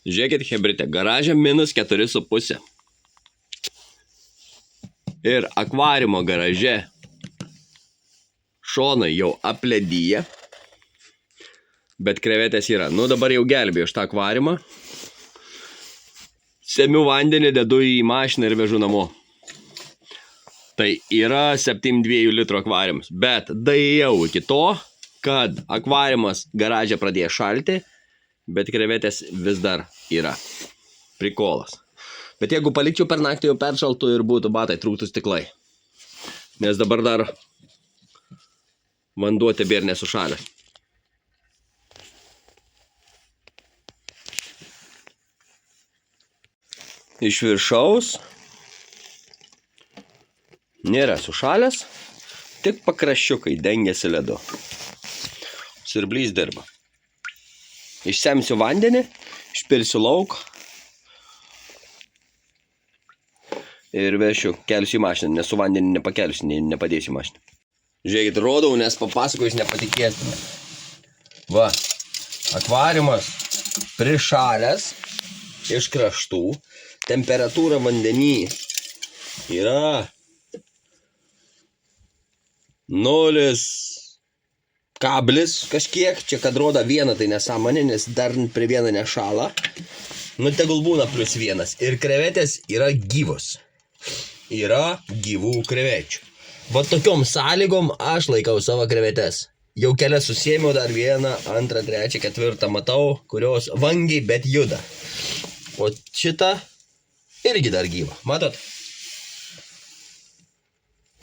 Žiūrėkit, hebritė, garaže -4,5. Ir akvariumo garaže šonai jau apledyje. Bet krevetės yra. Nu, dabar jau gelbėjau šitą akvariumą. Semiu vandenį, dedu į mašiną ir vežu namo. Tai yra 7,2 litro akvariumas. Bet daėjau iki to, kad akvariumas garaže pradėjo šalti, bet krevetės vis dar yra. Prikolas. Bet jeigu palikčiau per naktį, jau peršaltų ir būtų batai, trūktų stiklai. Nes dabar dar vanduo tebėr nesušalęs. Iš viršaus nėra sušalęs, tik pakraščiukai dengiasi ledu. Siurblys dirba. Išsemsiu vandenį, išpilsiu lauk ir vešiu, kelsiu į mašiną, nes su vandenį nepakelsiu, nepadėsiu į mašiną. Žiūrėkit, rodau, nes papasakojus nepatikėsime. Va, akvariumas prišalęs iš kraštų, temperatūra vandenį yra 0 kablis kažkiek, čia kad rodo 1, tai nesąmonė, nes dar prie 1 nešala. Nu, tegul būna +1. Ir krevetės yra gyvos. Yra gyvų krevečių. Va tokiom sąlygom aš laikau savo krevetės. Jau kelias susiėmiau, dar 1, 2, 3, 4 matau, kurios vangiai, bet juda. O šita irgi dar gyva. Matot?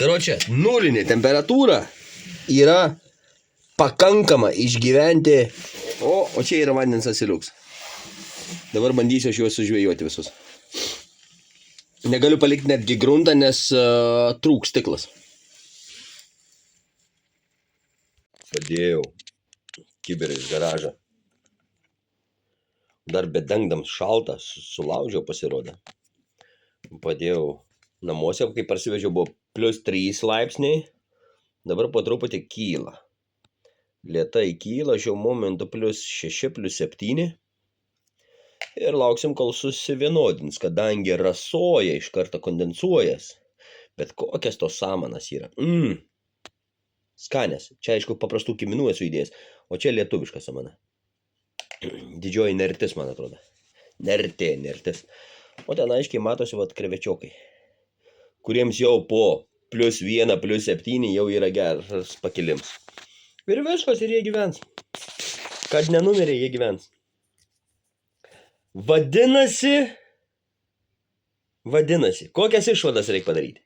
Karočią, nulinė temperatūra yra pakankama išgyventi. O čia yra vandens asiliuks. Dabar bandysiu aš juos sužvejoti visus. Negaliu palikti netgi gruntą, nes trūks stiklas. Padėjau kibirą iš garažą. Dar bedengdams šaltą, sulaužiau pasirodę. Padėjau namuose, kai parsivežiau, buvo +3 laipsniai. Dabar po truputį kyla. Lėtai kyla, šiuo momentu +6, +7. Ir lauksim, kol susivienodins, kadangi rasoja iš karto kondensuojas. Bet kokias tos samanas yra. Skanės. Čia, aišku, paprastų kiminų esu įdėjęs, o čia lietuviška samana. Didžioji nertis, man atrodo. Nertis. O ten aiškiai matosi vat krevečiokai, kuriems jau po +1, +7 jau yra geras pakilims. Ir viskas, ir jie gyvens. Kad nenumirė, jie gyvens. Vadinasi, kokias išvadas reikia padaryti?